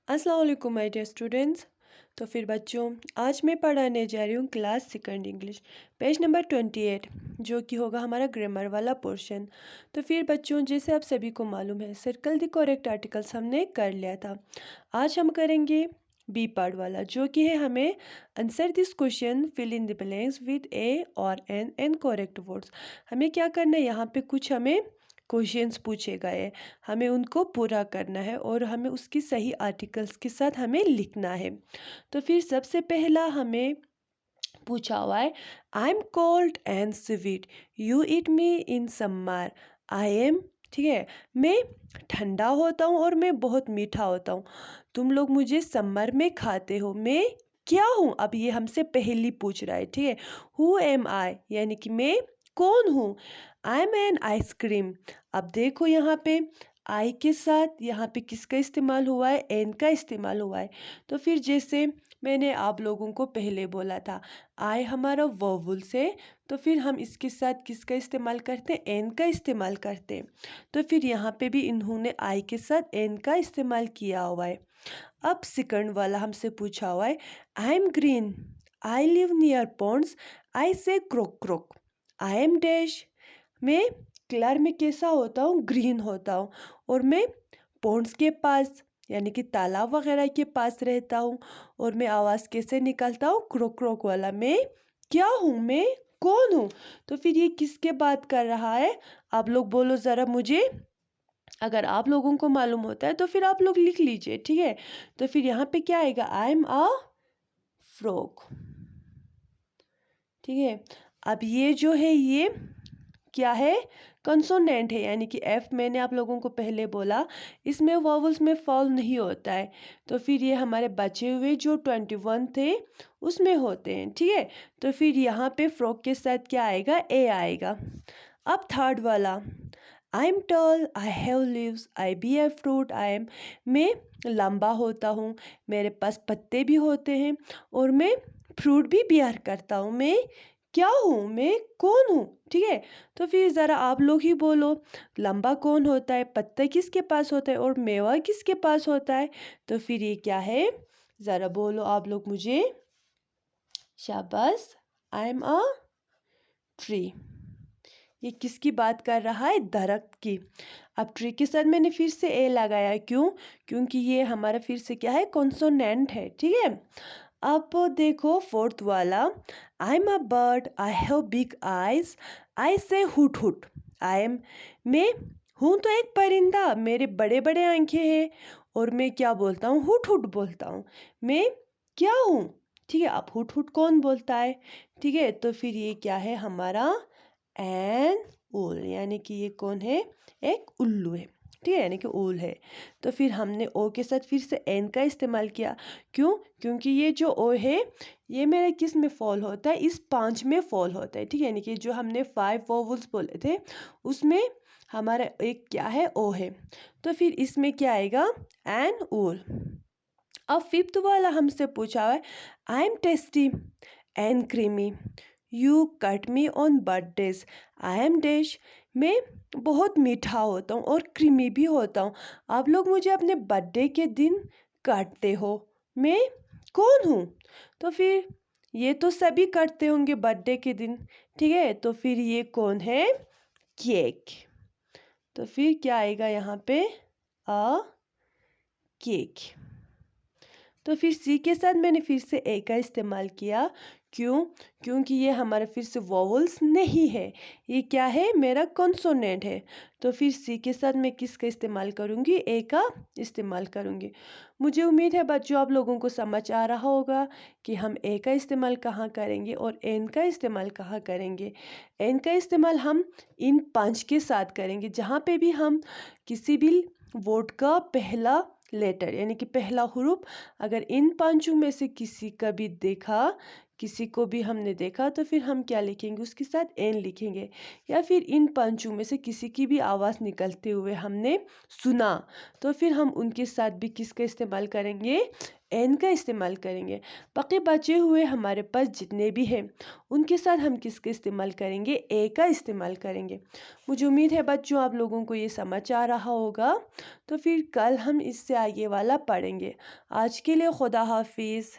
अस्सलाम वालेकुम my dear students. तो फिर बच्चों, आज मैं पढ़ाने जा रही हूँ class second English, page number 28, जो कि होगा हमारा ग्रामर वाला पोर्शन। तो फिर बच्चों, जैसे आप सभी को मालूम है, सर्कल द करेक्ट आर्टिकल्स हमने कर लिया था। आज हम करेंगे बी पार्ट वाला, जो कि है हमें answer this question, fill in the blanks with a और एन करेक्ट वर्ड्स। हमें क्या करना है, यहाँ पे कुछ हमें क्वेश्चंस पूछे गए, हमें उनको पूरा करना है और हमें उसकी सही आर्टिकल्स के साथ हमें लिखना है। तो फिर सबसे पहला हमें पूछा हुआ है, I M cold and sweet, you eat me in summer. I am, ठीक है, मैं ठंडा होता हूँ और मैं बहुत मीठा होता हूँ, तुम लोग मुझे समर में खाते हो, मैं क्या हूँ। अब ये हमसे पहली पूछ रहा है, ठीक है। हु एम आई, यानी कि मैं कौन हूँ। I am an ice cream. अब देखो यहाँ पे आई के साथ यहाँ पे किसका इस्तेमाल हुआ है, एन का इस्तेमाल हुआ है। तो फिर जैसे मैंने आप लोगों को पहले बोला था, आई हमारा वोवल से, तो फिर हम इसके साथ किसका इस्तेमाल करते हैं, एन का इस्तेमाल करते हैं। तो फिर यहाँ पे भी इन्होंने आई के साथ एन का इस्तेमाल किया हुआ है। अब सेकंड वाला हमसे पूछा हुआ है, I am green, I live near ponds, I say croak croak. I am dash, मैं कलर में कैसा होता हूँ, ग्रीन होता हूँ, और मैं पॉन्ड्स के पास यानी कि तालाब वगैरह के पास रहता हूँ, और मैं आवाज़ कैसे निकालता हूँ, क्रोक क्रोक वाला। मैं क्या हूँ, मैं कौन हूँ। तो फिर ये किसके बात कर रहा है, आप लोग बोलो ज़रा मुझे। अगर आप लोगों को मालूम होता है तो फिर आप लोग लिख लीजिए, ठीक है। तो फिर यहाँ पे क्या आएगा, आई एम अ फ्रॉग, ठीक है। अब ये जो है ये क्या है, कंसोनेंट है, यानी कि एफ मैंने आप लोगों को पहले बोला इसमें वॉवल्स में फॉल नहीं होता है। तो फिर ये हमारे बचे हुए जो 21 थे उसमें होते हैं, ठीक है। तो फिर यहाँ पे फ्रॉग के साथ क्या आएगा, ए आएगा। अब थर्ड वाला, I am tall, I have leaves, I be a fruit. I am, मैं लंबा होता हूँ, मेरे पास पत्ते भी होते हैं, और मैं फ्रूट भी बियर करता हूँ। मैं क्या हूँ, मैं कौन हूँ, ठीक है। तो फिर ज़रा आप लोग ही बोलो, लंबा कौन होता है, पत्ता किसके पास होता है, और मेवा किसके पास होता है। तो फिर ये क्या है, ज़रा बोलो आप लोग मुझे। शाबाश, आई एम अ ट्री। ये किसकी बात कर रहा है, दरख्त की। अब ट्री के साथ मैंने फिर से ए लगाया, क्यों, क्योंकि ये हमारा फिर से क्या है, कॉन्सोनेंट है, ठीक है। अब देखो फोर्थ वाला, I am a bird, I have big eyes, I say hoot हुट। I am, मैं हूँ तो एक परिंदा, मेरे बड़े बड़े आंखें हैं, और मैं क्या बोलता हूँ, हुट हुट बोलता हूँ। मैं क्या हूँ, ठीक है। अब हुट हुट कौन बोलता है, ठीक है। तो फिर ये क्या है हमारा, एन ओल, यानी कि ये कौन है, एक उल्लू है, ठीक है, यानी कि ओल है। तो फिर हमने ओ के साथ फिर से एन का इस्तेमाल किया, क्यों, क्योंकि ये जो ओ है ये मेरा किस में फॉल होता है, इस 5 में फॉल होता है, ठीक है। यानी कि जो हमने 5 वोवल्स बोले थे उसमें हमारा एक क्या है, ओ है। तो फिर इसमें क्या आएगा, एन ओल। अब फिफ्थ वाला हमसे पूछा है, I M tasty and creamy, you cut me on birthdays. I am dash, मैं बहुत मीठा होता हूँ और क्रीमी भी होता हूँ, आप लोग मुझे अपने बर्थडे के दिन काटते हो, मैं कौन हूँ। तो फिर ये तो सभी करते होंगे बर्थडे के दिन, ठीक है। तो फिर ये कौन है, केक। तो फिर क्या आएगा यहाँ पे, अ केक। तो फिर सी के साथ मैंने फिर से ए का इस्तेमाल किया, क्यों, क्योंकि ये हमारा फिर से वॉवल्स नहीं है, ये क्या है, मेरा कॉन्सोनेंट है। तो फिर सी के साथ मैं किसका इस्तेमाल करूँगी, ए का इस्तेमाल करूँगी। मुझे उम्मीद है बच्चों आप लोगों को समझ आ रहा होगा कि हम ए का इस्तेमाल कहाँ करेंगे और एन का इस्तेमाल कहाँ करेंगे। एन का इस्तेमाल हम इन 5 के साथ करेंगे, जहाँ पे भी हम किसी भी वर्ड का पहला लेटर यानी कि पहला हुरूफ अगर इन 5 में से किसी का भी देखा किसी को भी हमने देखा तो फिर हम क्या लिखेंगे, उसके साथ एन लिखेंगे। या फिर इन पंचों में से किसी की भी आवाज़ निकलते हुए हमने सुना, तो फिर हम उनके साथ भी किसका इस्तेमाल करेंगे, एन का इस्तेमाल करेंगे। बाकी बचे हुए हमारे पास जितने भी हैं उनके साथ हम किसका इस्तेमाल करेंगे, ए का इस्तेमाल करेंगे। मुझे उम्मीद है बच्चों आप लोगों को ये समझ आ रहा होगा। तो फिर कल हम इससे आगे वाला पढ़ेंगे। आज के लिए खुदा हाफिज़।